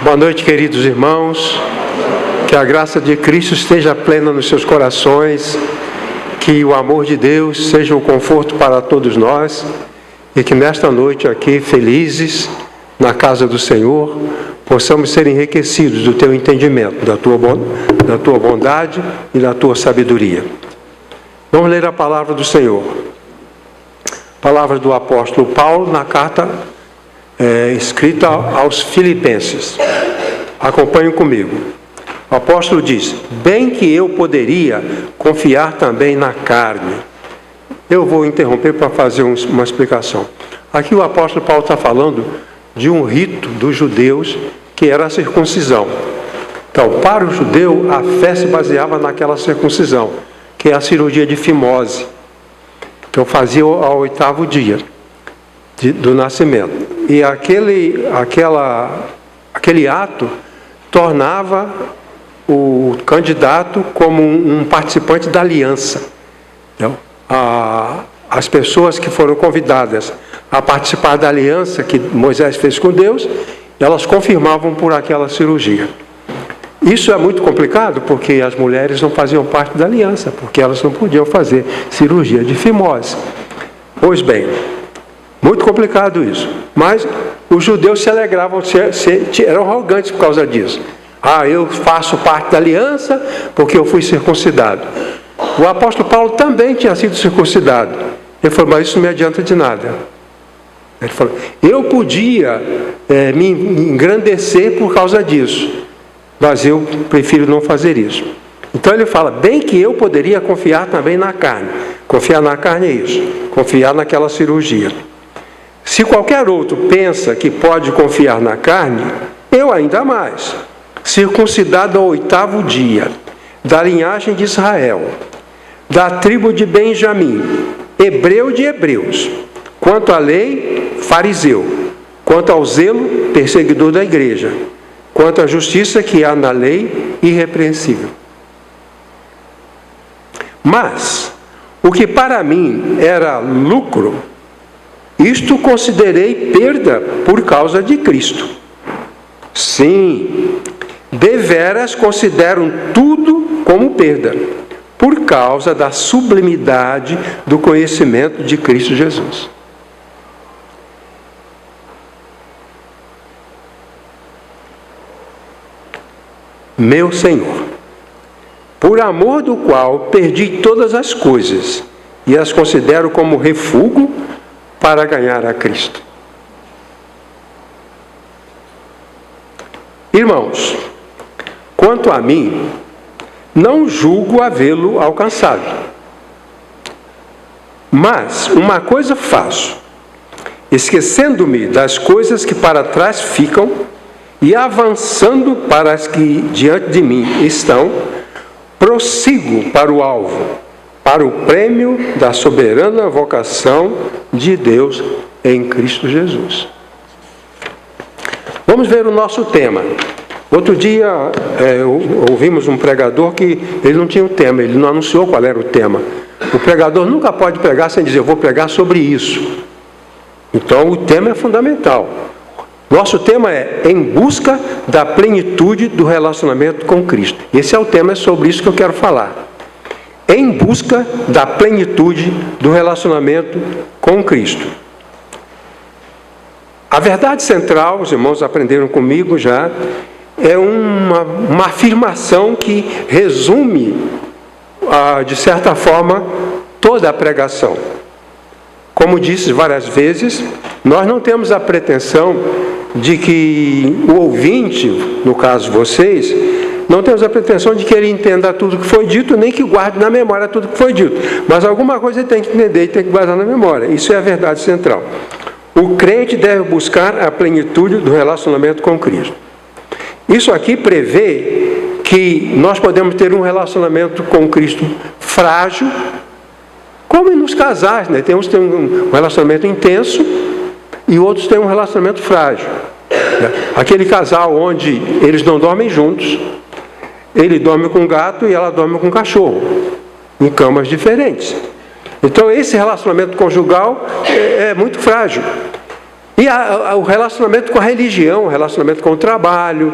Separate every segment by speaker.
Speaker 1: Boa noite, queridos irmãos. Que a graça de Cristo esteja plena nos seus corações, que o amor de Deus seja um conforto para todos nós e que nesta noite aqui, felizes, na casa do Senhor, possamos ser enriquecidos do teu entendimento, da tua bondade e da tua sabedoria. Vamos ler a palavra do Senhor. Palavra do apóstolo Paulo na carta escrita aos Filipenses. Acompanhem comigo. O apóstolo diz: bem que eu poderia confiar também na carne. Eu vou interromper para fazer uma explicação. Aqui o apóstolo Paulo está falando de um rito dos judeus que era a circuncisão. Então, para o judeu, a fé se baseava naquela circuncisão, que é a cirurgia de fimose. Então, fazia ao 8º dia do nascimento. E aquele ato tornava o candidato como um participante da aliança. Então, as pessoas que foram convidadas a participar da aliança que Moisés fez com Deus, elas confirmavam por aquela cirurgia. Isso é muito complicado porque as mulheres não faziam parte da aliança, porque elas não podiam fazer cirurgia de fimose. Pois bem, muito complicado isso. Mas os judeus se alegravam, eram arrogantes por causa disso. Eu faço parte da aliança porque eu fui circuncidado. O apóstolo Paulo também tinha sido circuncidado. Ele falou: mas isso não me adianta de nada. Ele falou: eu podia me engrandecer por causa disso, mas eu prefiro não fazer isso. Então ele fala: bem que eu poderia confiar também na carne. Confiar na carne é isso, confiar naquela cirurgia. Se qualquer outro pensa que pode confiar na carne, eu ainda mais. Circuncidado ao 8º dia, da linhagem de Israel, da tribo de Benjamim, hebreu de hebreus, quanto à lei, fariseu, quanto ao zelo, perseguidor da igreja, quanto à justiça que há na lei, irrepreensível. Mas, o que para mim era lucro, isto considerei perda por causa de Cristo. Sim, deveras considero tudo como perda, por causa da sublimidade do conhecimento de Cristo Jesus. Meu Senhor, por amor do qual perdi todas as coisas e as considero como refúgio para ganhar a Cristo. Irmãos, quanto a mim, não julgo havê-lo alcançado. Mas uma coisa faço, esquecendo-me das coisas que para trás ficam e avançando para as que diante de mim estão, prossigo para o alvo, para o prêmio da soberana vocação de Deus em Cristo Jesus. Vamos ver o nosso tema. Outro dia ouvimos um pregador que ele não tinha um tema, ele não anunciou qual era o tema. O pregador nunca pode pregar sem dizer: eu vou pregar sobre isso. Então o tema é fundamental. Nosso tema é em busca da plenitude do relacionamento com Cristo. Esse é o tema, é sobre isso que eu quero falar. Em busca da plenitude do relacionamento com Cristo. A verdade central, os irmãos aprenderam comigo já, é uma afirmação que resume, de certa forma, toda a pregação. Como disse várias vezes, nós não temos a pretensão de que o ouvinte, no caso vocês, não temos a pretensão de que ele entenda tudo que foi dito, nem que guarde na memória tudo que foi dito. Mas alguma coisa ele tem que entender e tem que guardar na memória. Isso é a verdade central. O crente deve buscar a plenitude do relacionamento com Cristo. Isso aqui prevê que nós podemos ter um relacionamento com Cristo frágil, como nos casais, né? Uns têm um relacionamento intenso e outros têm um relacionamento frágil. Aquele casal onde eles não dormem juntos, ele dorme com um gato e ela dorme com um cachorro, em camas diferentes. Então esse relacionamento conjugal é muito frágil. E o relacionamento com a religião, o relacionamento com o trabalho.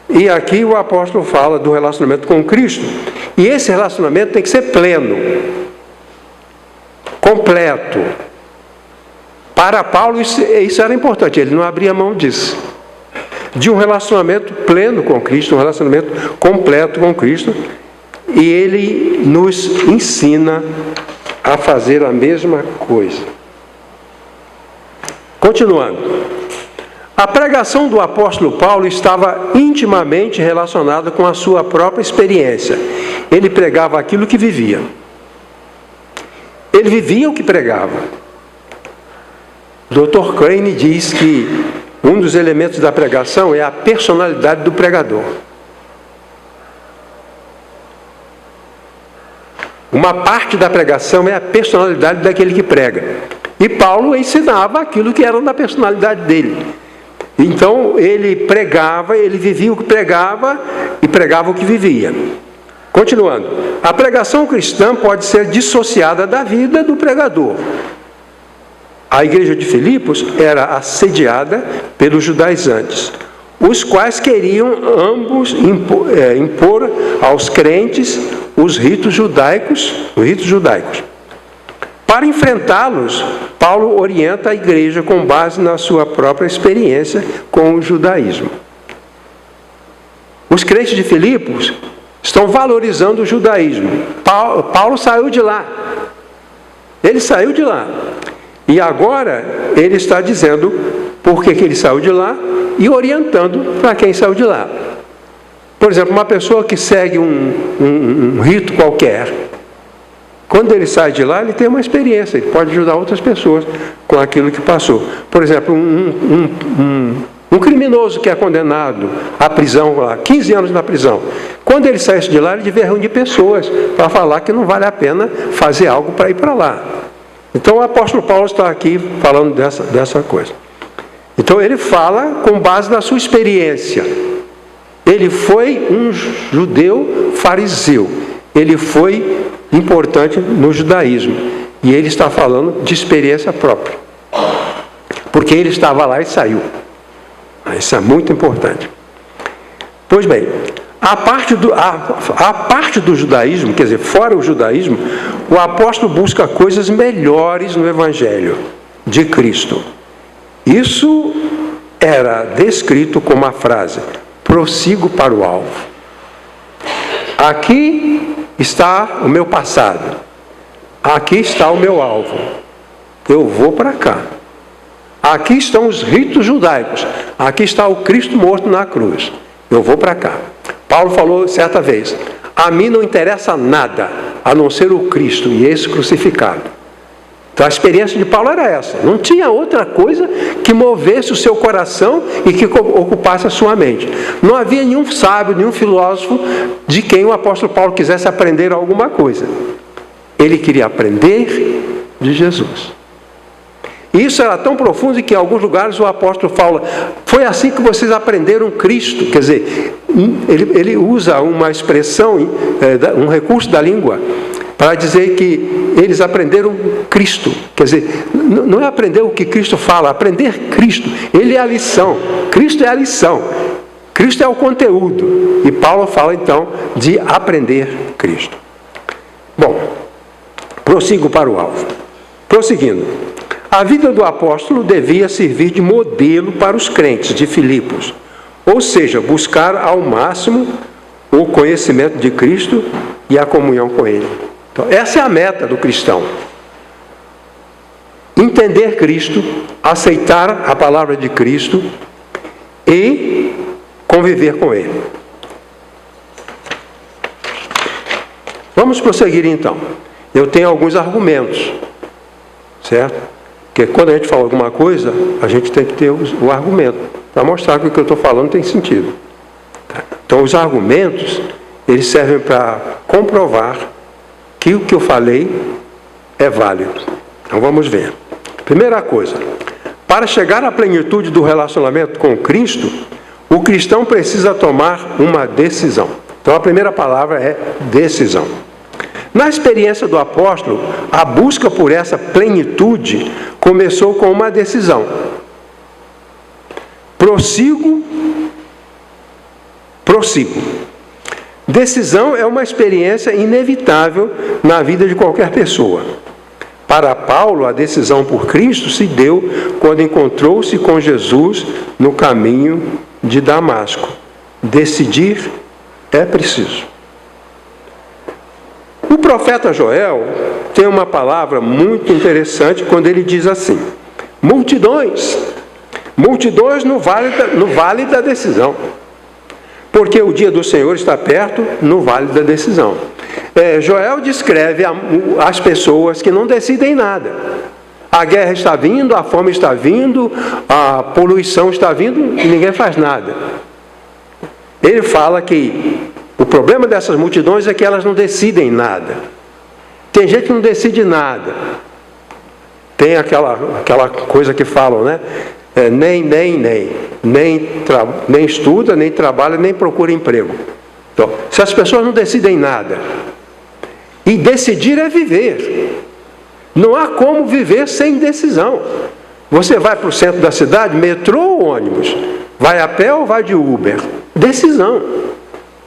Speaker 1: E aqui o apóstolo fala do relacionamento com Cristo. E esse relacionamento tem que ser pleno, completo. Para Paulo isso era importante, ele não abria mão disso. De um relacionamento pleno com Cristo, um relacionamento completo com Cristo. E ele nos ensina a fazer a mesma coisa. Continuando. A pregação do apóstolo Paulo estava intimamente relacionada com a sua própria experiência. Ele pregava aquilo que vivia. Ele vivia o que pregava. Dr. Crane diz que um dos elementos da pregação é a personalidade do pregador. Uma parte da pregação é a personalidade daquele que prega. E Paulo ensinava aquilo que era da personalidade dele. Então ele pregava, ele vivia o que pregava e pregava o que vivia. Continuando, a pregação cristã pode ser dissociada da vida do pregador. A igreja de Filipos era assediada pelos judaizantes, os quais queriam ambos impor aos crentes os ritos judaicos. Para enfrentá-los, Paulo orienta a igreja com base na sua própria experiência com o judaísmo. Os crentes de Filipos estão valorizando o judaísmo. Paulo saiu de lá. Ele saiu de lá. E agora ele está dizendo por que ele saiu de lá e orientando para quem saiu de lá. Por exemplo, uma pessoa que segue um rito qualquer, quando ele sai de lá, ele tem uma experiência, ele pode ajudar outras pessoas com aquilo que passou. Por exemplo, um criminoso que é condenado à prisão, 15 anos na prisão. Quando ele saísse de lá, ele devia reunir pessoas para falar que não vale a pena fazer algo para ir para lá. Então o apóstolo Paulo está aqui falando dessa coisa. Então ele fala com base na sua experiência. Ele foi um judeu fariseu. Ele foi importante no judaísmo. E ele está falando de experiência própria. Porque ele estava lá e saiu. Isso é muito importante. Pois bem, a parte do judaísmo, quer dizer, fora o judaísmo, o apóstolo busca coisas melhores no Evangelho de Cristo. Isso era descrito como a frase: prossigo para o alvo. Aqui está o meu passado. Aqui está o meu alvo. Eu vou para cá. Aqui estão os ritos judaicos. Aqui está o Cristo morto na cruz. Eu vou para cá. Paulo falou certa vez: a mim não interessa nada, a não ser o Cristo e esse crucificado. Então a experiência de Paulo era essa. Não tinha outra coisa que movesse o seu coração e que ocupasse a sua mente. Não havia nenhum sábio, nenhum filósofo de quem o apóstolo Paulo quisesse aprender alguma coisa. Ele queria aprender de Jesus. E isso era tão profundo que em alguns lugares o apóstolo fala: foi assim que vocês aprenderam Cristo. Quer dizer, ele usa uma expressão, um recurso da língua, para dizer que eles aprenderam Cristo. Quer dizer, não é aprender o que Cristo fala, aprender Cristo. Ele é a lição. Cristo é a lição. Cristo é o conteúdo. E Paulo fala então de aprender Cristo. Bom, prossigo para o alvo. Prosseguindo. A vida do apóstolo devia servir de modelo para os crentes de Filipos. Ou seja, buscar ao máximo o conhecimento de Cristo e a comunhão com Ele. Então, essa é a meta do cristão. Entender Cristo, aceitar a palavra de Cristo e conviver com Ele. Vamos prosseguir então. Eu tenho alguns argumentos, certo? Porque quando a gente fala alguma coisa, a gente tem que ter o argumento, para mostrar que o que eu estou falando tem sentido. Então os argumentos, eles servem para comprovar que o que eu falei é válido. Então vamos ver. Primeira coisa, para chegar à plenitude do relacionamento com Cristo, o cristão precisa tomar uma decisão. Então a primeira palavra é decisão. Na experiência do apóstolo, a busca por essa plenitude começou com uma decisão. prossigo. Decisão é uma experiência inevitável na vida de qualquer pessoa. Para Paulo, a decisão por Cristo se deu quando encontrou-se com Jesus no caminho de Damasco. Decidir é preciso. O profeta Joel tem uma palavra muito interessante quando ele diz assim: multidões no vale da decisão. Porque o dia do Senhor está perto no vale da decisão. Joel descreve as pessoas que não decidem nada. A guerra está vindo, a fome está vindo, a poluição está vindo e ninguém faz nada. Ele fala que o problema dessas multidões é que elas não decidem nada. Tem gente que não decide nada. Tem aquela coisa que falam, né? Nem estuda, nem trabalha, nem procura emprego. Então, se as pessoas não decidem nada, e decidir é viver. Não há como viver sem decisão. Você vai para o centro da cidade, metrô ou ônibus? Vai a pé ou vai de Uber? Decisão.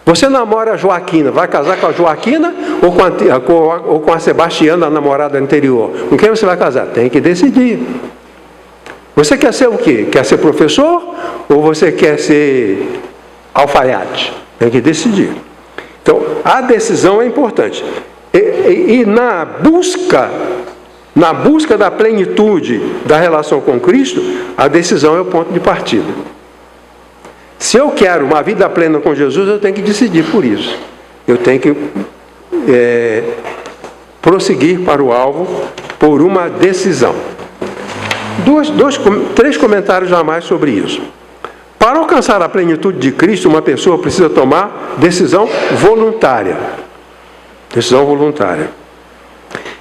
Speaker 1: Você namora a Joaquina, vai casar com a Joaquina ou com a Sebastiana, a namorada anterior? Com quem você vai casar? Tem que decidir. Você quer ser o quê? Quer ser professor ou você quer ser alfaiate? Tem que decidir. Então, a decisão é importante. E na busca da plenitude da relação com Cristo, a decisão é o ponto de partida. Se eu quero uma vida plena com Jesus, eu tenho que decidir por isso. Eu tenho que prosseguir para o alvo por uma decisão. Três comentários a mais sobre isso. Para alcançar a plenitude de Cristo, uma pessoa precisa tomar decisão voluntária. Decisão voluntária.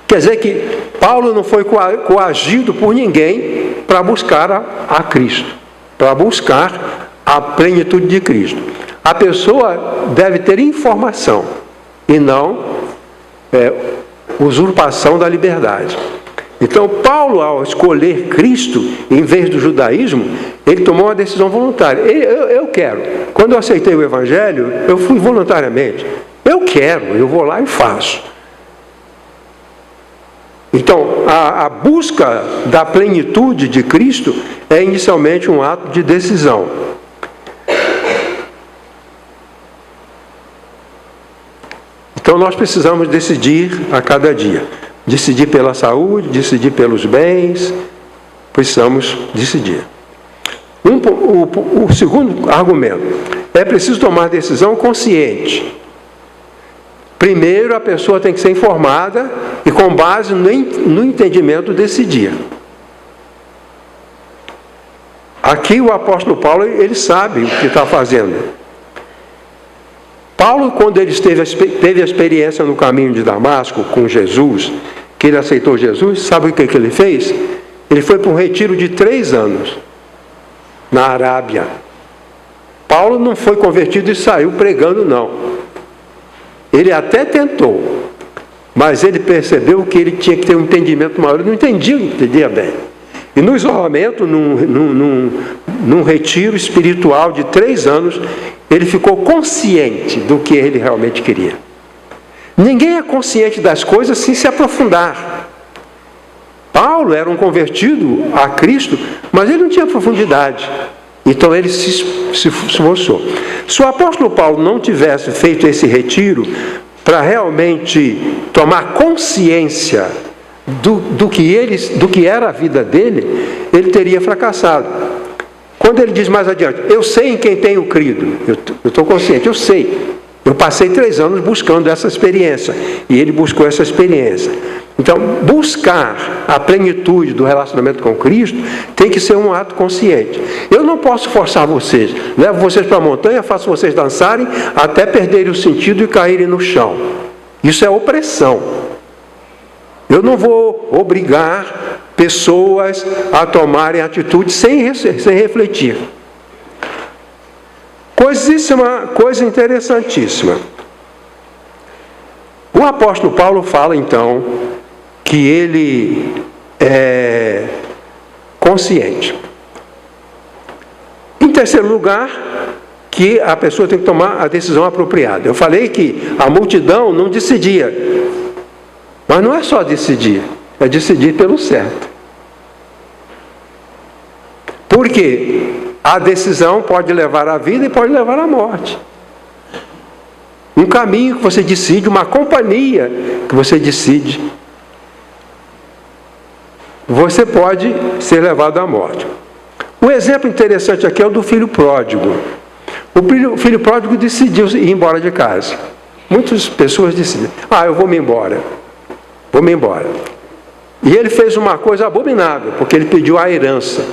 Speaker 1: Quer dizer que Paulo não foi coagido por ninguém para buscar a Cristo, para buscar a plenitude de Cristo. A pessoa deve ter informação e não usurpação da liberdade. Então, Paulo, ao escolher Cristo, em vez do judaísmo, ele tomou uma decisão voluntária. Eu quero. Quando eu aceitei o Evangelho, eu fui voluntariamente. Eu quero, eu vou lá e faço. Então, a busca da plenitude de Cristo é inicialmente um ato de decisão. Então, nós precisamos decidir a cada dia. Decidir pela saúde, decidir pelos bens, precisamos decidir. O segundo argumento, é preciso tomar decisão consciente. Primeiro, a pessoa tem que ser informada e, com base no entendimento, decidir. Aqui o apóstolo Paulo, ele sabe o que está fazendo. Paulo, quando ele teve a experiência no caminho de Damasco com Jesus, que ele aceitou Jesus, sabe o que ele fez? Ele foi para um retiro de 3 anos, na Arábia. Paulo não foi convertido e saiu pregando, não. Ele até tentou, mas ele percebeu que ele tinha que ter um entendimento maior. Ele não entendia bem. E no isolamento, num retiro espiritual de 3 anos, ele ficou consciente do que ele realmente queria. Ninguém é consciente das coisas sem se aprofundar. Paulo era um convertido a Cristo, mas ele não tinha profundidade. Então ele se esforçou. Se o apóstolo Paulo não tivesse feito esse retiro para realmente tomar consciência do que era a vida dele, ele teria fracassado. Quando ele diz mais adiante, eu sei em quem tenho crido, eu estou consciente, eu sei. Eu passei 3 anos buscando essa experiência, e ele buscou essa experiência. Então, buscar a plenitude do relacionamento com Cristo tem que ser um ato consciente. Eu não posso forçar vocês, levo vocês para a montanha, faço vocês dançarem até perderem o sentido e caírem no chão. Isso é opressão. Eu não vou obrigar pessoas a tomarem atitude sem refletir. Coisa interessantíssima. O apóstolo Paulo fala, então, que ele é consciente. terceiro lugar, que a pessoa tem que tomar a decisão apropriada. Eu falei que a multidão não decidia, mas não é só decidir, é decidir pelo certo. Porque a decisão pode levar à vida e pode levar à morte. Um caminho que você decide, uma companhia que você decide, você pode ser levado à morte. Um exemplo interessante aqui é o do filho pródigo. O filho pródigo decidiu ir embora de casa. Muitas pessoas decidem, eu vou me embora. Vou me embora. E ele fez uma coisa abominável, porque ele pediu a herança.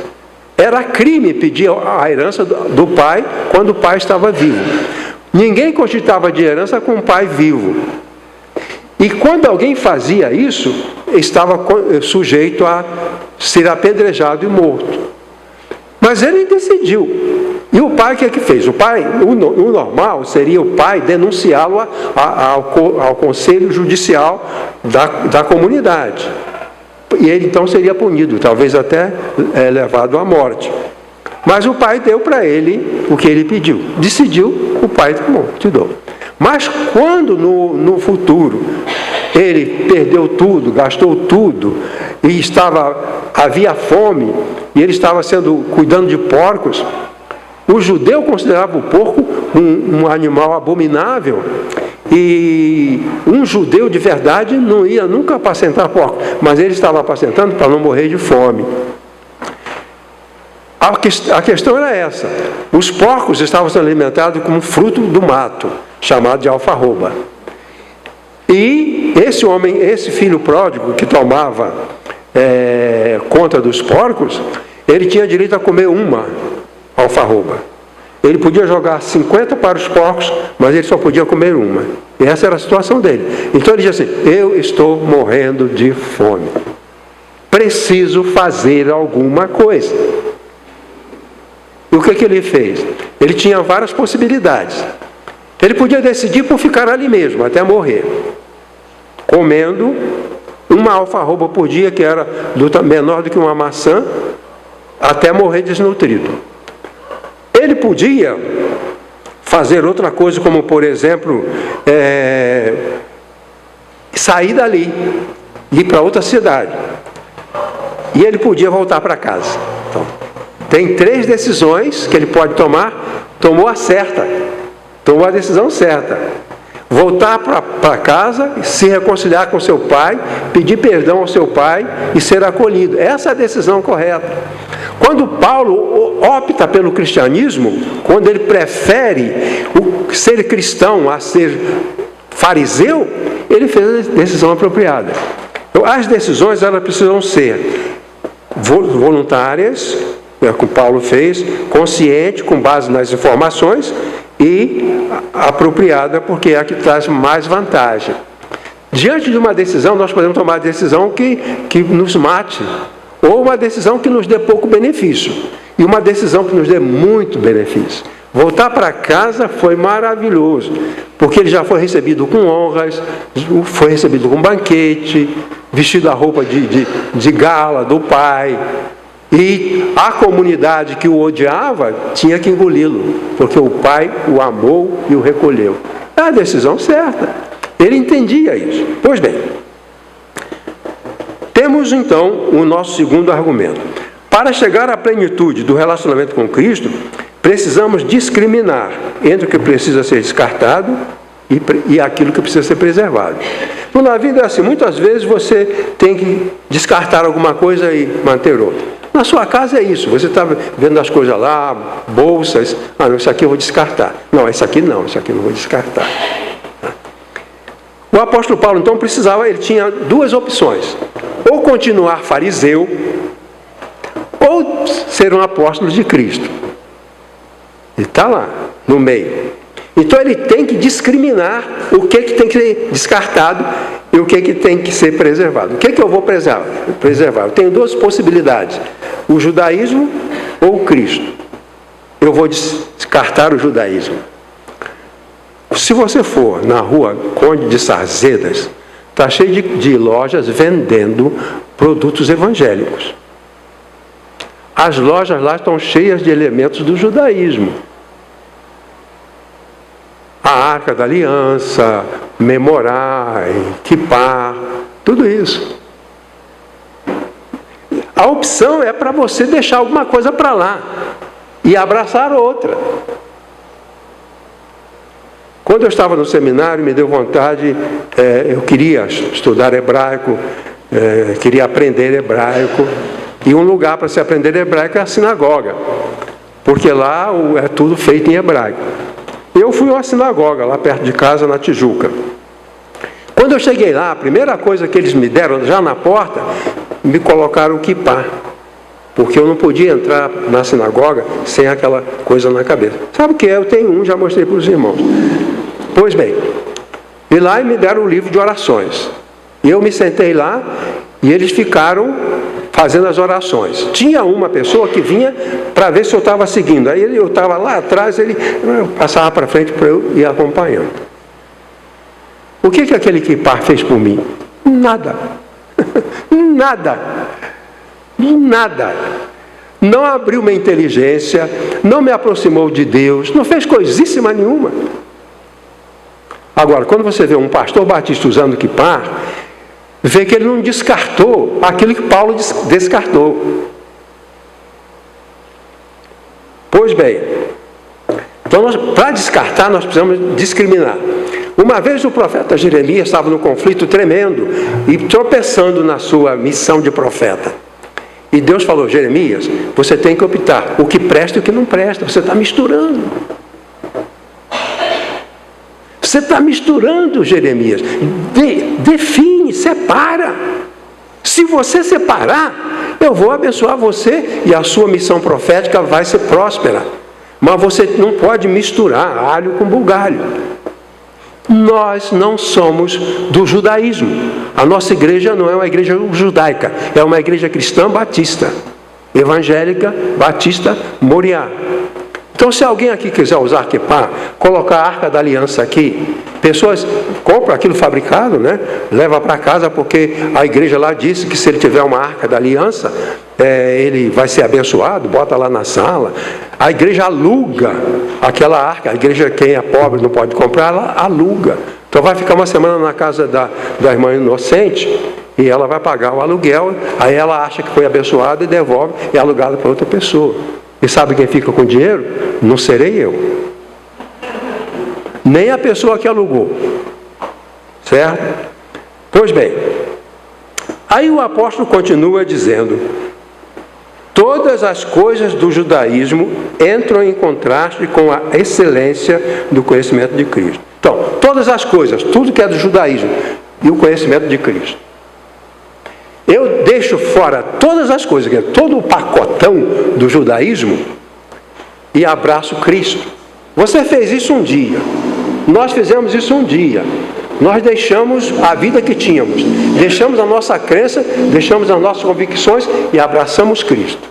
Speaker 1: Era crime pedir a herança do pai quando o pai estava vivo. Ninguém cogitava de herança com o pai vivo. E quando alguém fazia isso, estava sujeito a ser apedrejado e morto. Mas ele decidiu. E o pai, o que é que fez? O pai, o normal seria o pai denunciá-lo ao conselho judicial da comunidade. E ele então seria punido, talvez até levado à morte. Mas o pai deu para ele o que ele pediu. Decidiu, o pai te dou. Mas quando no futuro ele perdeu tudo, gastou tudo, e havia fome, e ele estava cuidando de porcos, o judeu considerava o porco um animal abominável, e um judeu de verdade não ia nunca apacentar porco, mas ele estava apacentando para não morrer de fome. A questão era essa: os porcos estavam sendo alimentados com fruto do mato, chamado de alfarroba. E esse filho pródigo que tomava conta dos porcos, ele tinha direito a comer uma alfarroba. Ele podia jogar 50 para os porcos, mas ele só podia comer uma. E essa era a situação dele. Então ele dizia assim: eu estou morrendo de fome. Preciso fazer alguma coisa. E o que ele fez? Ele tinha várias possibilidades. Ele podia decidir por ficar ali mesmo, até morrer, comendo uma alfarroba por dia, que era menor do que uma maçã, até morrer desnutrido. Ele podia fazer outra coisa, como por exemplo, sair dali, ir para outra cidade. E ele podia voltar para casa. Então, tem 3 decisões que ele pode tomar. Tomou a certa, tomou a decisão certa. Voltar para casa, se reconciliar com seu pai, pedir perdão ao seu pai e ser acolhido. Essa é a decisão correta. Quando Paulo opta pelo cristianismo, quando ele prefere ser cristão a ser fariseu, ele fez a decisão apropriada. Então, as decisões elas precisam ser voluntárias, como Paulo fez, consciente, com base nas informações, e apropriada, porque é a que traz mais vantagem. Diante de uma decisão, nós podemos tomar a decisão que nos mate, ou uma decisão que nos dê pouco benefício, e uma decisão que nos dê muito benefício. Voltar para casa foi maravilhoso, porque ele já foi recebido com honras, foi recebido com banquete, vestido a roupa de gala do pai, e a comunidade que o odiava tinha que engoli-lo, porque o pai o amou e o recolheu. É a decisão certa. Ele entendia isso. Pois bem, temos então o nosso segundo argumento. Para chegar à plenitude do relacionamento com Cristo, precisamos discriminar entre o que precisa ser descartado e aquilo que precisa ser preservado. Então, na vida é assim, muitas vezes você tem que descartar alguma coisa e manter outra. Na sua casa é isso, você está vendo as coisas lá, bolsas, não, isso aqui eu vou descartar. Não, isso aqui não vou descartar. O apóstolo Paulo, então, ele tinha 2 opções: ou continuar fariseu, ou ser um apóstolo de Cristo. Ele está lá, no meio. Então ele tem que discriminar o que tem que ser descartado e o que tem que ser preservado. O que eu vou preservar? Eu tenho 2 possibilidades: o judaísmo ou o Cristo. Eu vou descartar o judaísmo. Se você for na rua Conde de Sarzedas, está cheio de lojas vendendo produtos evangélicos. As lojas lá estão cheias de elementos do judaísmo. A Arca da Aliança, Memorai, Kippar, tudo isso. A opção é para você deixar alguma coisa para lá e abraçar outra. Quando eu estava no seminário, me deu vontade, eu queria estudar hebraico, queria aprender hebraico, e um lugar para se aprender hebraico é a sinagoga, porque lá é tudo feito em hebraico. Eu fui a uma sinagoga, lá perto de casa, na Tijuca. Quando eu cheguei lá, a primeira coisa que eles me deram, já na porta, me colocaram o kippá, porque eu não podia entrar na sinagoga sem aquela coisa na cabeça. Sabe o que é? Eu tenho um, já mostrei para os irmãos. Pois bem, e lá me deram o livro de orações. E eu me sentei lá e eles ficaram fazendo as orações. Tinha uma pessoa que vinha para ver se eu estava seguindo. Aí eu estava lá atrás, ele passava para frente para eu ir acompanhando. O que aquele kippá fez por mim? Nada. Nada. Nada. Não abriu minha inteligência, não me aproximou de Deus, não fez coisíssima nenhuma. Agora, quando você vê um pastor batista usando kippá, vê que ele não descartou aquilo que Paulo descartou. Pois bem, então para descartar nós precisamos discriminar. Uma vez o profeta Jeremias estava num conflito tremendo e tropeçando na sua missão de profeta. E Deus falou: Jeremias, você tem que optar o que presta e o que não presta. Você está misturando. Você está misturando, Jeremias. Define, separa. Se você separar, eu vou abençoar você e a sua missão profética vai ser próspera. Mas você não pode misturar alho com bugalho. Nós não somos do judaísmo. A nossa igreja não é uma igreja judaica, é uma igreja cristã batista, evangélica, batista, Moriá. Então, se alguém aqui quiser usar kippá, colocar a Arca da Aliança aqui, pessoas compram aquilo fabricado, né? Leva para casa, porque a igreja lá disse que se ele tiver uma Arca da Aliança, ele vai ser abençoado, bota lá na sala. A igreja aluga aquela arca, a igreja, quem é pobre não pode comprar, ela aluga. Então vai ficar uma semana na casa da irmã inocente, e ela vai pagar o aluguel, aí ela acha que foi abençoada e devolve, é alugada para outra pessoa. E sabe quem fica com o dinheiro? Não serei eu. Nem a pessoa que alugou. Certo? Pois bem, aí o apóstolo continua dizendo: todas as coisas do judaísmo entram em contraste com a excelência do conhecimento de Cristo. Então, todas as coisas, tudo que é do judaísmo e o conhecimento de Cristo. Eu deixo fora todas as coisas, que é todo o pacotão do judaísmo, e abraço Cristo. Você fez isso um dia, nós fizemos isso um dia. Nós deixamos a vida que tínhamos, deixamos a nossa crença, deixamos as nossas convicções e abraçamos Cristo.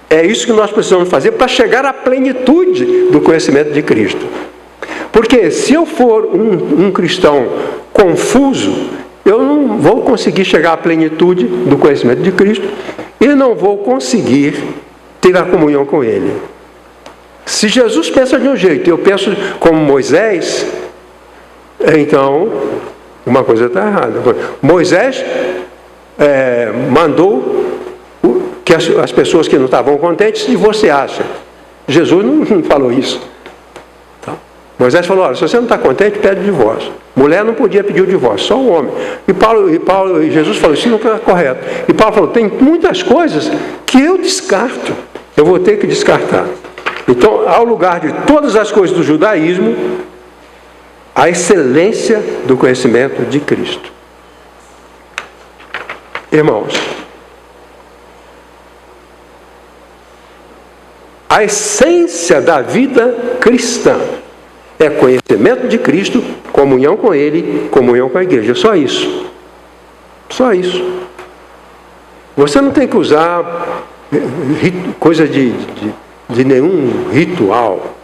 Speaker 1: É isso que nós precisamos fazer para chegar à plenitude do conhecimento de Cristo. Porque se eu for um cristão confuso, eu não vou conseguir chegar à plenitude do conhecimento de Cristo e não vou conseguir ter a comunhão com Ele. Se Jesus pensa de um jeito e eu penso como Moisés, então uma coisa está errada. Moisés mandou que as pessoas que não estavam contentes se divorciassem. Jesus não falou isso. Moisés falou: olha, se você não está contente, pede divórcio. Mulher não podia pedir o divórcio, só o homem. E Jesus falou: isso não está correto. E Paulo falou: tem muitas coisas que eu descarto. Eu vou ter que descartar. Então, ao lugar de todas as coisas do judaísmo, a excelência do conhecimento de Cristo. Irmãos, a essência da vida cristã é conhecimento de Cristo, comunhão com Ele, comunhão com a igreja. Só isso. Só isso. Você não tem que usar coisa de nenhum ritual.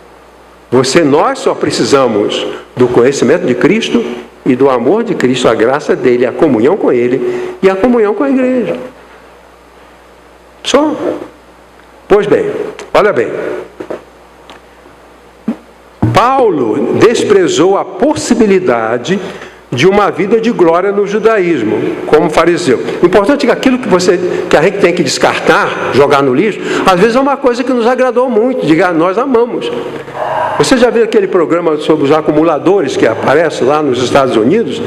Speaker 1: Nós só precisamos do conhecimento de Cristo e do amor de Cristo, a graça dele, a comunhão com ele e a comunhão com a igreja. Só. Pois bem, olha bem. Paulo desprezou a possibilidade de uma vida de glória no judaísmo, como fariseu. Importante é que aquilo que a gente tem que descartar, jogar no lixo, às vezes é uma coisa que nos agradou muito, diga, nós amamos. Você já viu aquele programa sobre os acumuladores que aparece lá nos Estados Unidos?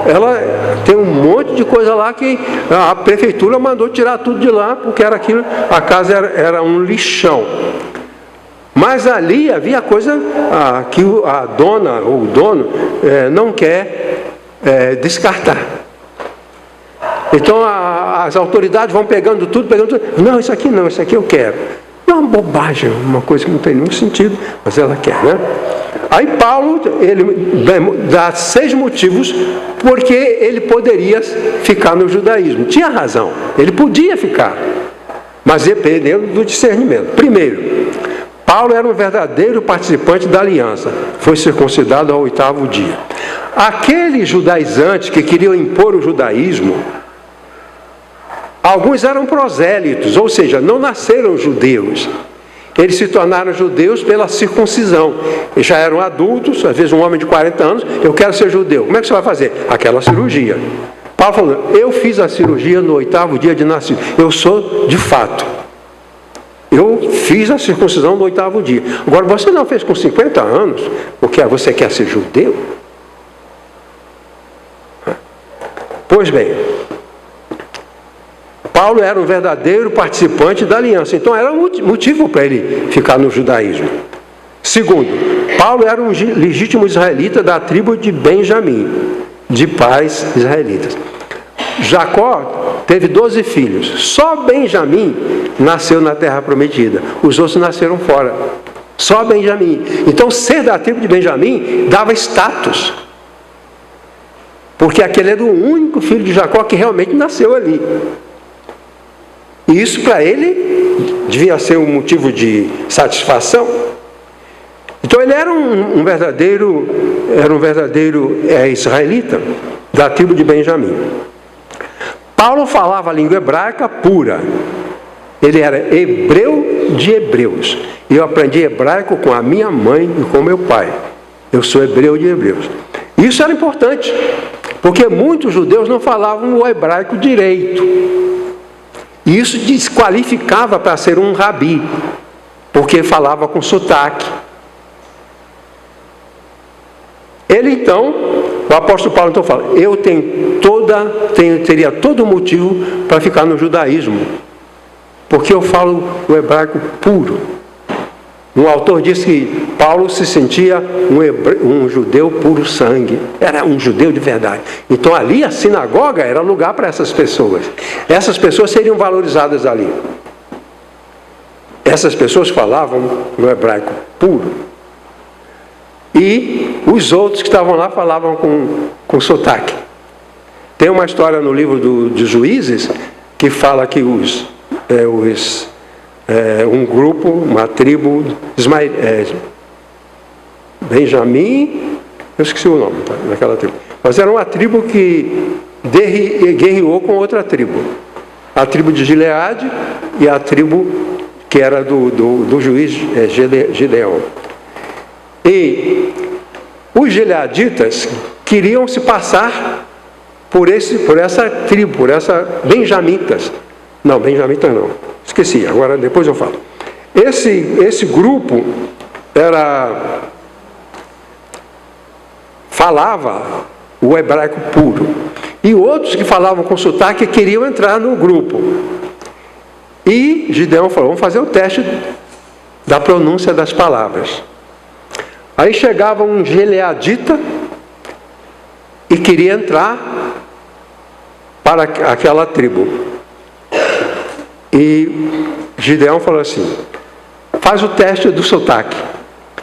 Speaker 1: Ela tem um monte de coisa lá que a prefeitura mandou tirar tudo de lá, porque era aquilo, a casa era um lixão. Mas ali havia coisa que a dona ou o dono não quer descartar. Então as autoridades vão pegando tudo. Não, isso aqui não, isso aqui eu quero. É uma bobagem, uma coisa que não tem nenhum sentido, mas ela quer, né? Aí Paulo, ele dá 6 motivos porque ele poderia ficar no judaísmo. Tinha razão, ele podia ficar, mas dependendo do discernimento. Primeiro, Paulo era um verdadeiro participante da aliança. Foi circuncidado ao 8º dia. Aqueles judaizantes que queriam impor o judaísmo, alguns eram prosélitos, ou seja, não nasceram judeus. Eles se tornaram judeus pela circuncisão. Eles já eram adultos, às vezes um homem de 40 anos, eu quero ser judeu. Como é que você vai fazer? Aquela cirurgia. Paulo falou, eu fiz a cirurgia no 8º dia de nascido. Eu sou de fato. Eu fiz a circuncisão no 8º dia. Agora, você não fez com 50 anos, porque você quer ser judeu? Pois bem, Paulo era um verdadeiro participante da aliança. Então, era um motivo para ele ficar no judaísmo. Segundo, Paulo era um legítimo israelita da tribo de Benjamim, de pais israelitas. Jacó teve 12 filhos. Só Benjamim nasceu na terra prometida. Os outros nasceram fora. Só Benjamim. Então, ser da tribo de Benjamim dava status. Porque aquele era o único filho de Jacó que realmente nasceu ali. E isso para ele devia ser um motivo de satisfação. Então ele era um verdadeiro israelita da tribo de Benjamim. Paulo falava a língua hebraica pura. Ele era hebreu de hebreus. Eu aprendi hebraico com a minha mãe e com meu pai. Eu sou hebreu de hebreus. Isso era importante, porque muitos judeus não falavam o hebraico direito. E isso desqualificava para ser um rabi, porque falava com sotaque. Ele então, o apóstolo Paulo então fala, eu teria todo o motivo para ficar no judaísmo, porque eu falo o hebraico puro. Um autor disse que Paulo se sentia um judeu puro sangue, era um judeu de verdade. Então ali a sinagoga era lugar para essas pessoas. Essas pessoas seriam valorizadas ali. Essas pessoas falavam no hebraico puro. E os outros que estavam lá falavam com sotaque. Tem uma história no livro de Juízes que fala que um grupo, uma tribo, Benjamim, eu esqueci o nome daquela tribo, mas era uma tribo que guerreou com outra tribo, a tribo de Gileade e a tribo que era do juiz Gideão. E os gileaditas queriam se passar por essa tribo, por essa benjamitas. Não, benjamitas não. Esqueci, agora depois eu falo. Esse grupo falava o hebraico puro. E outros que falavam com sotaque queriam entrar no grupo. E Gideão falou, vamos fazer o teste da pronúncia das palavras. Aí chegava um gileadita e queria entrar para aquela tribo. E Gideão falou assim, faz o teste do sotaque.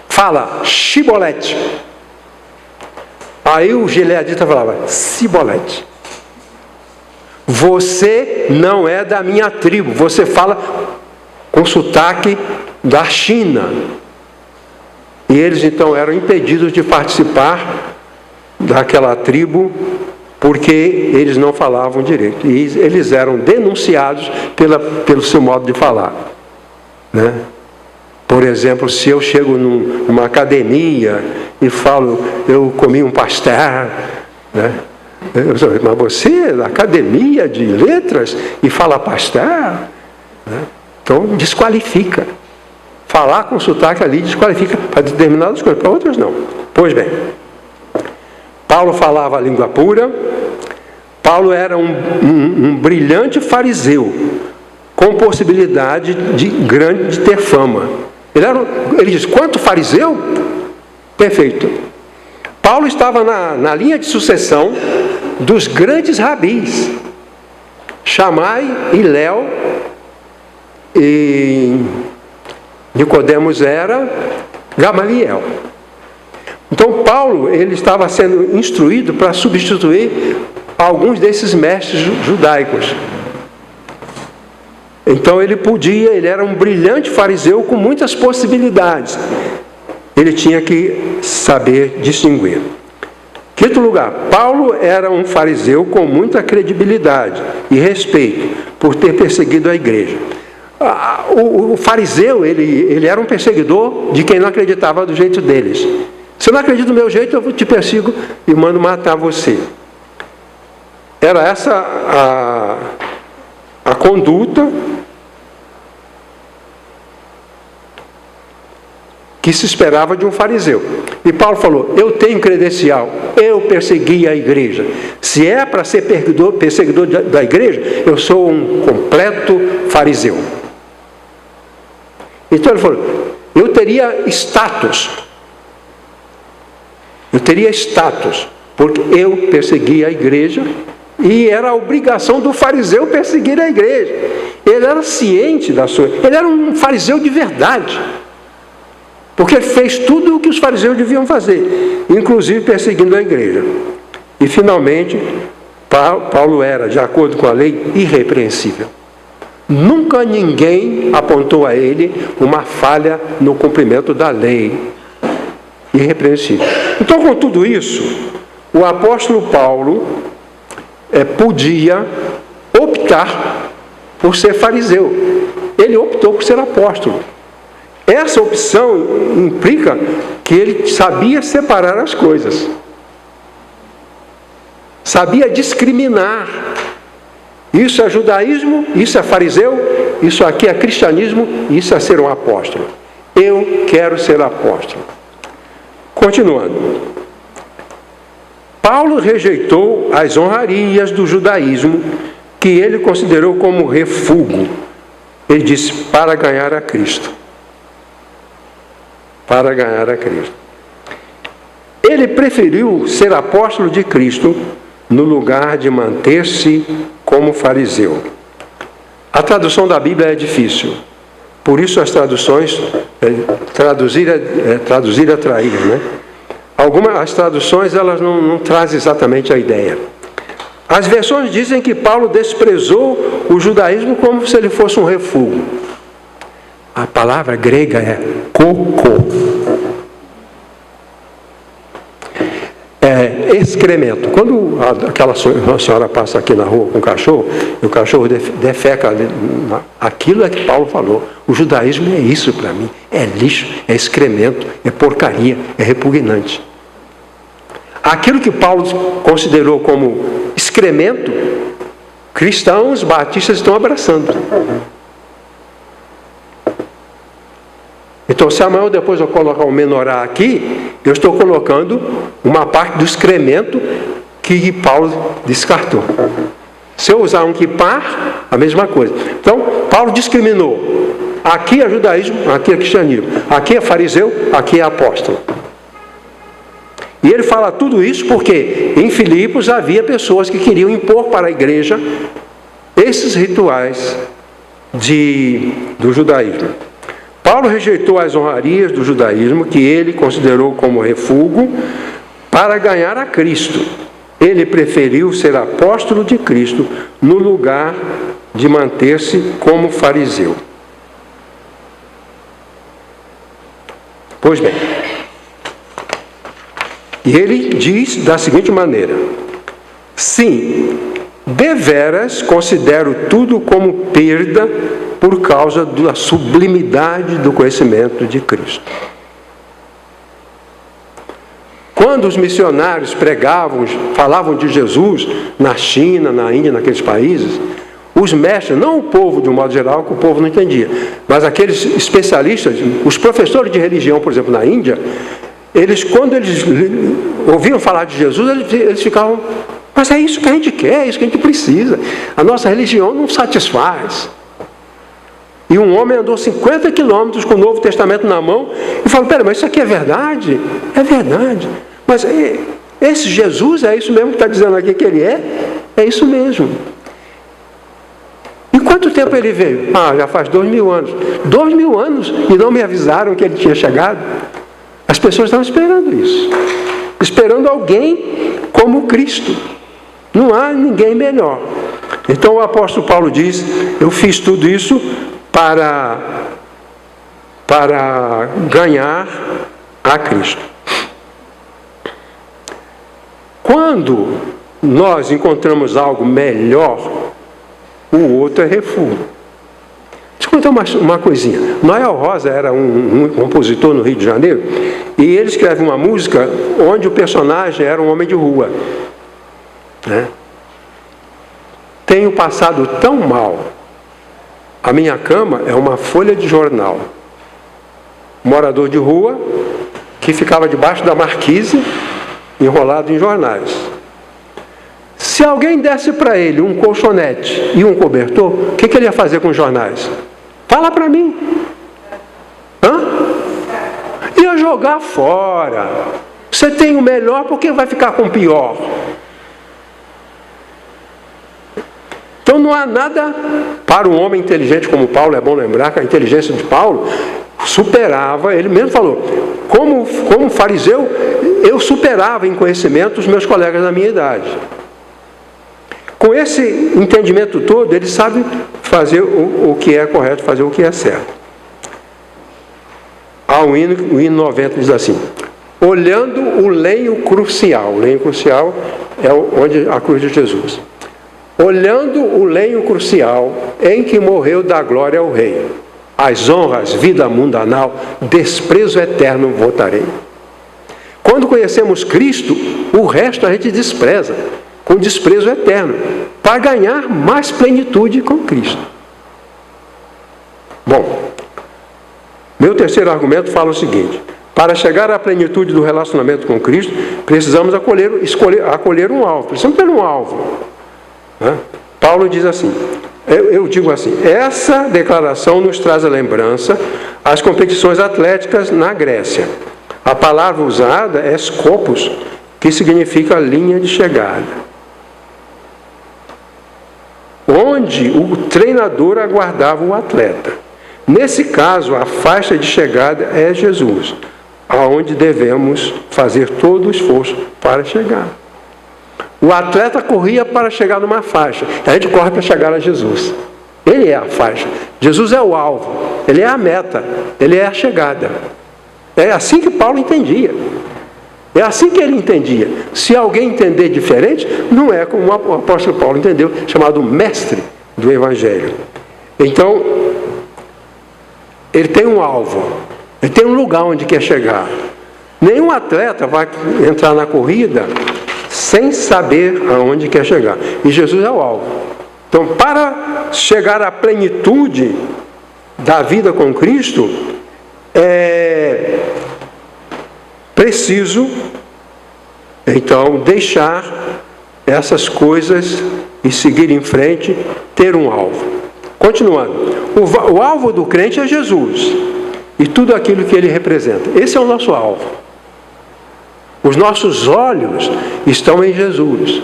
Speaker 1: Fala, Shibolete. Aí o gileadita falava, Sibolete. Você não é da minha tribo. Você fala com sotaque da China. E eles então eram impedidos de participar daquela tribo, porque eles não falavam direito. E eles eram denunciados pelo seu modo de falar, né? Por exemplo, se eu chego numa academia e falo, eu comi um pastel, né? Mas você é da academia de letras e fala pastel, né? Então desqualifica. Falar com sotaque ali desqualifica para determinadas coisas, para outras não. Pois bem, Paulo falava a língua pura. Paulo era um brilhante fariseu, com possibilidade grande de ter fama. Ele diz, quanto fariseu? Perfeito. Paulo estava na linha de sucessão dos grandes rabis, Shammai, Hillel, e Nicodemos era Gamaliel. Então Paulo, ele estava sendo instruído para substituir alguns desses mestres judaicos. Então ele era um brilhante fariseu com muitas possibilidades. Ele tinha que saber distinguir. Quinto lugar, Paulo era um fariseu com muita credibilidade e respeito por ter perseguido a igreja. O fariseu, ele era um perseguidor de quem não acreditava do jeito deles. Se eu não acredito do meu jeito, eu te persigo e mando matar você. Era essa a conduta que se esperava de um fariseu. E Paulo falou, eu tenho credencial, eu persegui a igreja. Se é para ser perseguidor da igreja, eu sou um completo fariseu. Então ele falou, eu teria status, porque eu persegui a igreja, e era a obrigação do fariseu perseguir a igreja. Ele era ciente ele era um fariseu de verdade, porque ele fez tudo o que os fariseus deviam fazer, inclusive perseguindo a igreja. E finalmente, Paulo era, de acordo com a lei, irrepreensível. Nunca ninguém apontou a ele uma falha no cumprimento da lei. Irrepreensível. Então, com tudo isso, o apóstolo Paulo podia optar por ser fariseu. Ele optou por ser apóstolo. Essa opção implica que ele sabia separar as coisas. Sabia discriminar. Isso é judaísmo, isso é fariseu, isso aqui é cristianismo, isso é ser um apóstolo. Eu quero ser apóstolo. Continuando. Paulo rejeitou as honrarias do judaísmo que ele considerou como refúgio. Ele disse, para ganhar a Cristo. Para ganhar a Cristo. Ele preferiu ser apóstolo de Cristo no lugar de manter-se como fariseu. A tradução da Bíblia é difícil. Por isso as traduções, traduzir é trair, né? As traduções elas não trazem exatamente a ideia. As versões dizem que Paulo desprezou o judaísmo como se ele fosse um refúgio. A palavra grega é kokô. É excremento. Quando aquela senhora passa aqui na rua com o cachorro, e o cachorro defeca, aquilo é que Paulo falou. O judaísmo é isso para mim. É lixo, é excremento, é porcaria, é repugnante. Aquilo que Paulo considerou como excremento, cristãos batistas estão abraçando. Então, se amanhã ou depois eu colocar um menorá aqui, eu estou colocando uma parte do excremento que Paulo descartou. Se eu usar um kippar, a mesma coisa. Então, Paulo discriminou. Aqui é judaísmo, aqui é cristianismo. Aqui é fariseu, aqui é apóstolo. E ele fala tudo isso porque em Filipos havia pessoas que queriam impor para a igreja esses rituais do judaísmo. Paulo rejeitou as honrarias do judaísmo que ele considerou como refúgio para ganhar a Cristo. Ele preferiu ser apóstolo de Cristo no lugar de manter-se como fariseu. Pois bem, E ele diz da seguinte maneira: sim, deveras considero tudo como perda por causa da sublimidade do conhecimento de Cristo. Quando os missionários pregavam, falavam de Jesus na China, na Índia, naqueles países, os mestres, não o povo de um modo geral, que o povo não entendia, mas aqueles especialistas, os professores de religião, por exemplo, na Índia, quando eles ouviam falar de Jesus, eles ficavam: mas é isso que a gente quer, é isso que a gente precisa. A nossa religião não satisfaz. E um homem andou 50 quilômetros com o Novo Testamento na mão e falou: pera, mas isso aqui é verdade? É verdade. Mas esse Jesus, é isso mesmo que está dizendo aqui que ele é? É isso mesmo. E quanto tempo ele veio? Já faz 2000 anos. 2000 anos e não me avisaram que ele tinha chegado? As pessoas estão esperando isso. Esperando alguém como Cristo. Não há ninguém melhor. Então o apóstolo Paulo diz: eu fiz tudo isso para ganhar a Cristo. Quando nós encontramos algo melhor, o outro é refúgio. Deixa eu contar uma coisinha. Noel Rosa era um compositor no Rio de Janeiro, e ele escreve uma música onde o personagem era um homem de rua. Tenho passado tão mal. A minha cama é uma folha de jornal. Morador de rua que ficava debaixo da marquise, enrolado em jornais. Se alguém desse para ele um colchonete e um cobertor, o que ele ia fazer com os jornais? Fala para mim. Ia jogar fora. Você tem o melhor, por que vai ficar com o pior? Então não há nada para um homem inteligente como Paulo. É bom lembrar que a inteligência de Paulo superava, ele mesmo falou, como fariseu, eu superava em conhecimento os meus colegas da minha idade. Com esse entendimento todo, ele sabe fazer o que é correto, fazer o que é certo. O hino 90 diz assim: olhando o lenho crucial é onde a cruz de Jesus. Olhando o lenho crucial em que morreu da glória ao Rei, as honras, vida mundanal, desprezo eterno votarei. Quando conhecemos Cristo, o resto a gente despreza, com desprezo eterno, para ganhar mais plenitude com Cristo. Bom, meu terceiro argumento fala o seguinte: para chegar à plenitude do relacionamento com Cristo, precisamos acolher um alvo, precisamos ter um alvo. Paulo diz assim, eu digo assim: essa declaração nos traz a lembrança às competições atléticas na Grécia. A palavra usada é skopos, que significa linha de chegada, onde o treinador aguardava o atleta. Nesse caso, a faixa de chegada é Jesus, aonde devemos fazer todo o esforço para chegar. O atleta corria para chegar numa faixa, a gente corre para chegar a Jesus. Ele é a faixa, Jesus é o alvo, ele é a meta, ele é a chegada. É assim que Paulo entendia. É assim que ele entendia. Se alguém entender diferente, não é como o apóstolo Paulo entendeu, chamado mestre do Evangelho. Então, ele tem um alvo, ele tem um lugar onde quer chegar. Nenhum atleta vai entrar na corrida sem saber aonde quer chegar. E Jesus é o alvo. Então, para chegar à plenitude da vida com Cristo, é preciso, então, deixar essas coisas e seguir em frente, ter um alvo. Continuando, o alvo do crente é Jesus e tudo aquilo que ele representa. Esse é o nosso alvo. Os nossos olhos estão em Jesus.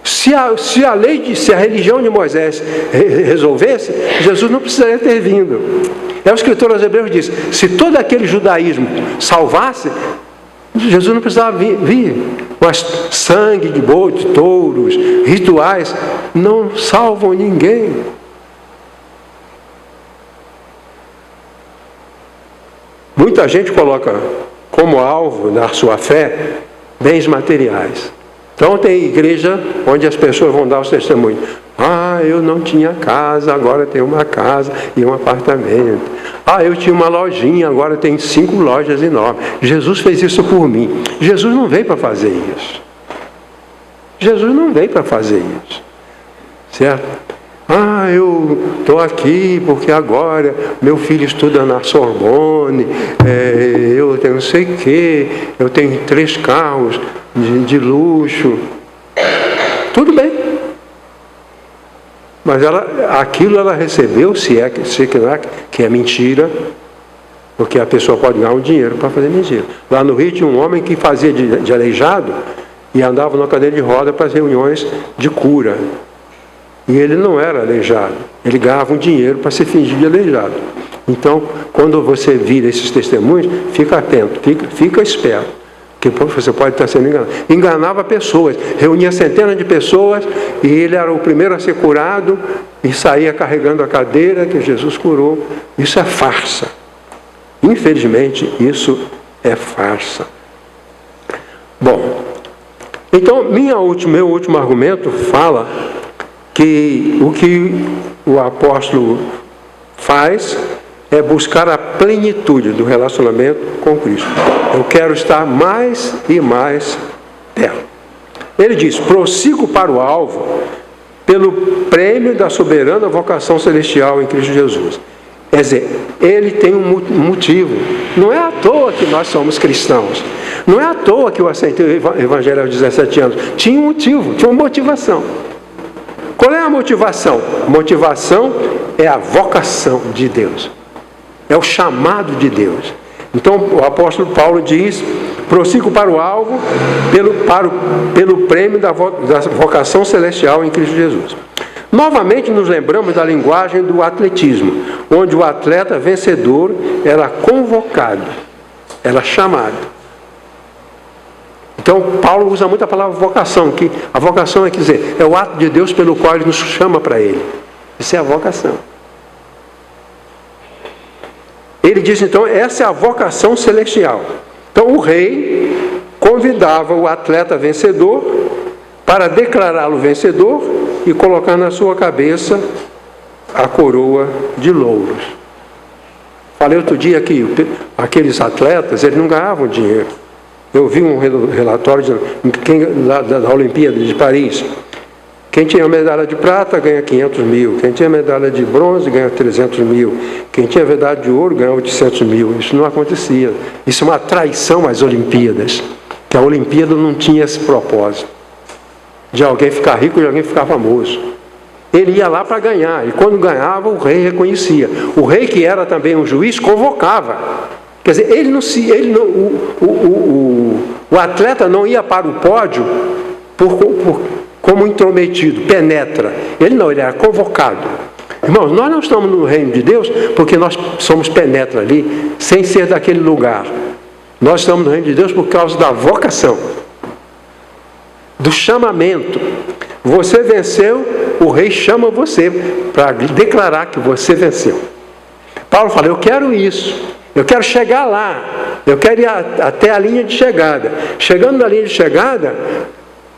Speaker 1: Se a religião de Moisés resolvesse, Jesus não precisaria ter vindo. O escritor aos Hebreus diz: se todo aquele judaísmo salvasse, Jesus não precisava vir. Mas sangue de boi, de touros, rituais, não salvam ninguém. Muita gente coloca como alvo da sua fé bens materiais. Então tem igreja onde as pessoas vão dar os testemunhos. Eu não tinha casa, agora tenho uma casa e um apartamento. Eu tinha uma lojinha, agora tenho 5 lojas enormes. Jesus fez isso por mim. Jesus não veio para fazer isso. Jesus não veio para fazer isso. Certo? Eu estou aqui porque agora meu filho estuda na Sorbonne, eu tenho não sei o quê, eu tenho 3 carros de luxo. Tudo bem. Mas aquilo ela recebeu, se que é mentira, porque a pessoa pode ganhar um dinheiro para fazer mentira. Lá no Rio tinha um homem que fazia de aleijado e andava numa cadeira de roda para as reuniões de cura. E ele não era aleijado, ele ganhava um dinheiro para se fingir de aleijado. Então, quando você vira esses testemunhos, fica atento, fica esperto, porque você pode estar sendo enganado. Enganava pessoas, reunia centenas de pessoas, e ele era o primeiro a ser curado, e saía carregando a cadeira que Jesus curou. Isso é farsa. Infelizmente, isso é farsa. Bom, então, meu último argumento fala que o apóstolo faz é buscar a plenitude do relacionamento com Cristo. Eu quero estar mais e mais perto. Ele diz: prossigo para o alvo pelo prêmio da soberana vocação celestial em Cristo Jesus. Quer dizer, ele tem um motivo. Não é à toa que nós somos cristãos. Não é à toa que eu aceitei o Evangelho aos 17 anos. Tinha um motivo, tinha uma motivação. Qual é a motivação? A motivação é a vocação de Deus. É o chamado de Deus. Então o apóstolo Paulo diz: prossigo para o alvo pelo prêmio da vocação celestial em Cristo Jesus. Novamente nos lembramos da linguagem do atletismo, onde o atleta vencedor era convocado, era chamado. Então Paulo usa muito a palavra vocação, que a vocação é, quer dizer, é o ato de Deus pelo qual ele nos chama para ele. Isso é a vocação. Ele diz então, essa é a vocação celestial. Então o rei convidava o atleta vencedor para declará-lo vencedor e colocar na sua cabeça a coroa de louros. Falei outro dia que aqueles atletas, eles não ganhavam dinheiro. Eu vi um relatório da Olimpíada de Paris. Quem tinha medalha de prata ganha 500 mil. Quem tinha medalha de bronze ganha 300 mil. Quem tinha medalha de ouro ganha 800 mil. Isso não acontecia. Isso é uma traição às Olimpíadas. Que a Olimpíada não tinha esse propósito de alguém ficar rico e de alguém ficar famoso. Ele ia lá para ganhar. E quando ganhava, o rei reconhecia. O rei, que era também um juiz, convocava. Quer dizer, o atleta não ia para o pódio como intrometido, penetra. Ele era convocado. Irmãos, nós não estamos no reino de Deus porque nós somos penetra ali, sem ser daquele lugar. Nós estamos no reino de Deus por causa da vocação, do chamamento. Você venceu, o rei chama você para declarar que você venceu. Paulo fala: eu quero isso. Eu quero chegar lá, eu quero ir até a linha de chegada. Chegando na linha de chegada,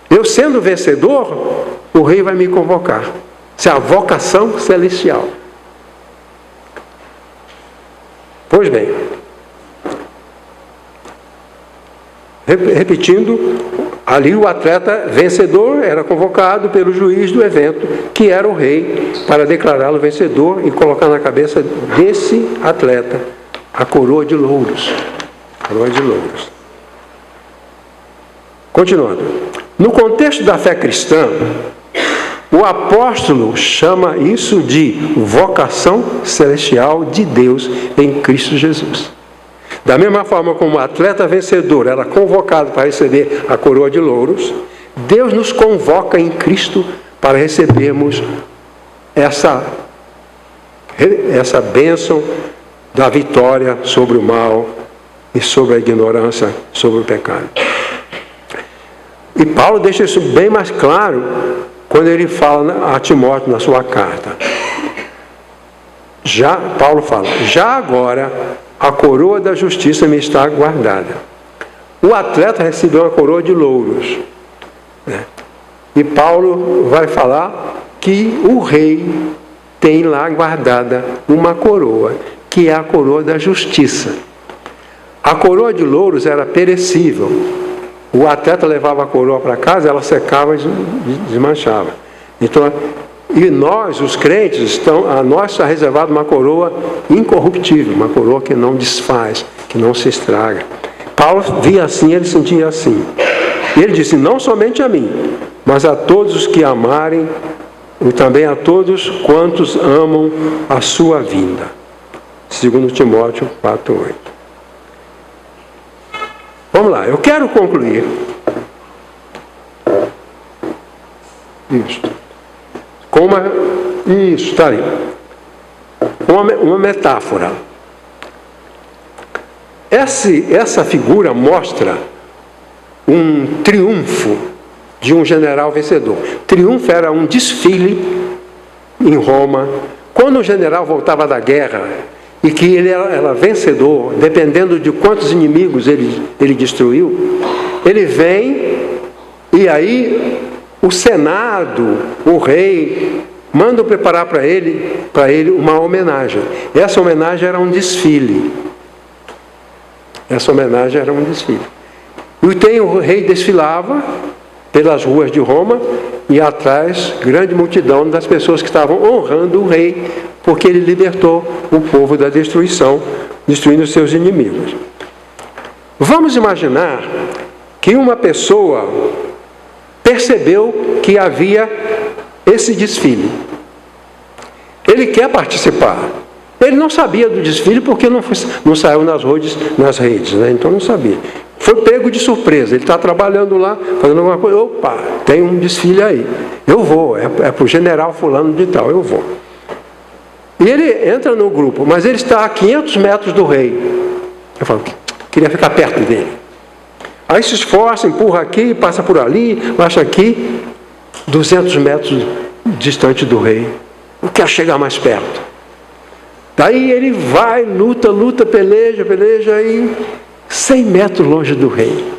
Speaker 1: eu sendo vencedor, o rei vai me convocar. Isso é a vocação celestial. Pois bem, repetindo, ali o atleta vencedor era convocado pelo juiz do evento, que era o rei, para declará-lo vencedor e colocar na cabeça desse atleta a coroa de louros. Coroa de louros. Continuando. No contexto da fé cristã, o apóstolo chama isso de vocação celestial de Deus em Cristo Jesus. Da mesma forma como o atleta vencedor era convocado para receber a coroa de louros, Deus nos convoca em Cristo para recebermos essa bênção da vitória sobre o mal e sobre a ignorância, sobre o pecado. E Paulo deixa isso bem mais claro quando ele fala a Timóteo na sua carta. Paulo fala, já agora a coroa da justiça me está guardada. O atleta recebeu uma coroa de louros, né? E Paulo vai falar que o rei tem lá guardada uma coroa, que é a coroa da justiça. A coroa de louros era perecível. O atleta levava a coroa para casa, ela secava e desmanchava. Então, e nós, os crentes, a nós está reservada uma coroa incorruptível, uma coroa que não desfaz, que não se estraga. Paulo via assim, ele sentia assim. Ele disse, não somente a mim, mas a todos os que amarem, e também a todos quantos amam a sua vinda. 2 Timóteo 4:8. Vamos lá, eu quero concluir. Isso, está ali. Uma metáfora. Essa figura mostra um triunfo de um general vencedor. Triunfo era um desfile em Roma. Quando o general voltava da guerra e que ele era vencedor, dependendo de quantos inimigos ele destruiu, ele vem e aí o Senado, o rei, manda preparar para ele uma homenagem. Essa homenagem era um desfile. E o rei desfilava pelas ruas de Roma e atrás grande multidão das pessoas que estavam honrando o rei, porque ele libertou o povo da destruição, destruindo seus inimigos. Vamos imaginar que uma pessoa percebeu que havia esse desfile. Ele quer participar. Ele não sabia do desfile porque não saiu nas redes, né? Então não sabia. Foi pego de surpresa. Ele está trabalhando lá, fazendo alguma coisa. Opa, tem um desfile aí. Eu vou, é para o general fulano de tal, eu vou. E ele entra no grupo, mas ele está a 500 metros do rei. Eu falo, queria ficar perto dele. Aí se esforça, empurra aqui, passa por ali, baixa aqui, 200 metros distante do rei. Eu quero chegar mais perto. Daí ele vai, luta, peleja e 100 metros longe do rei.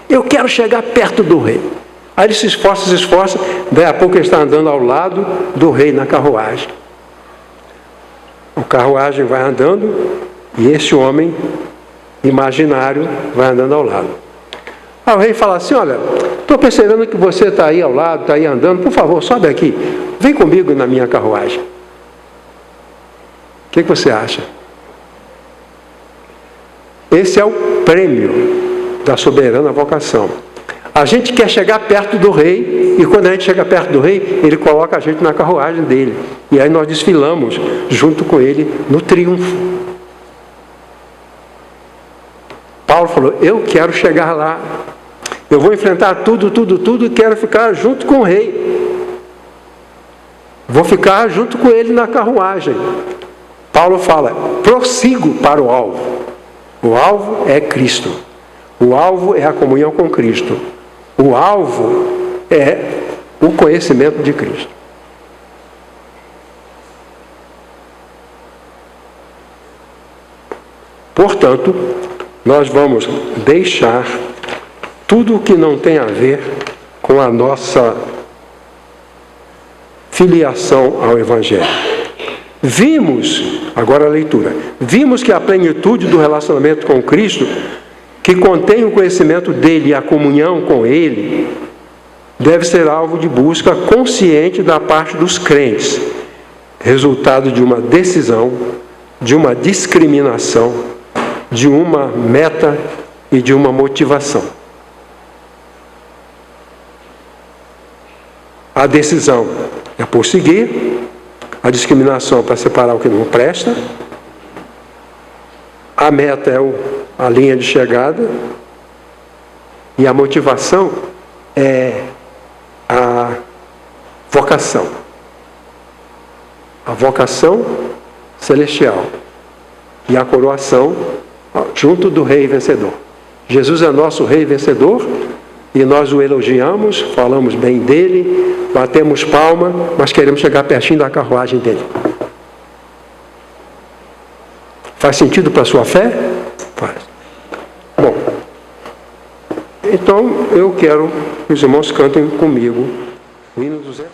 Speaker 1: Eu quero chegar perto do rei. Aí ele se esforça, daí a pouco ele está andando ao lado do rei na carruagem. A carruagem vai andando e esse homem imaginário vai andando ao lado. Aí o rei fala assim, olha, estou percebendo que você está aí ao lado, está aí andando, por favor, sobe aqui, vem comigo na minha carruagem. O que você acha? Esse é o prêmio da soberana vocação. A gente quer chegar perto do rei, e quando a gente chega perto do rei, ele coloca a gente na carruagem dele. E aí nós desfilamos junto com ele no triunfo. Paulo falou, eu quero chegar lá. Eu vou enfrentar tudo e quero ficar junto com o rei. Vou ficar junto com ele na carruagem. Paulo fala, prossigo para o alvo. O alvo é Cristo. O alvo é a comunhão com Cristo. O alvo é o conhecimento de Cristo. Portanto, nós vamos deixar tudo o que não tem a ver com a nossa filiação ao Evangelho. Vimos, agora a leitura, vimos que a plenitude do relacionamento com Cristo, que contém o conhecimento dele e a comunhão com ele, deve ser alvo de busca consciente da parte dos crentes, resultado de uma decisão, de uma discriminação, de uma meta e de uma motivação. A decisão é por seguir, a discriminação para separar o que não presta, a meta é a linha de chegada e a motivação é a vocação. A vocação celestial e a coroação junto do rei vencedor. Jesus é nosso rei vencedor e nós o elogiamos, falamos bem dele, batemos palma, mas queremos chegar pertinho da carruagem dele. Faz sentido para a sua fé? Faz. Bom, então eu quero que os irmãos cantem comigo o hino 200.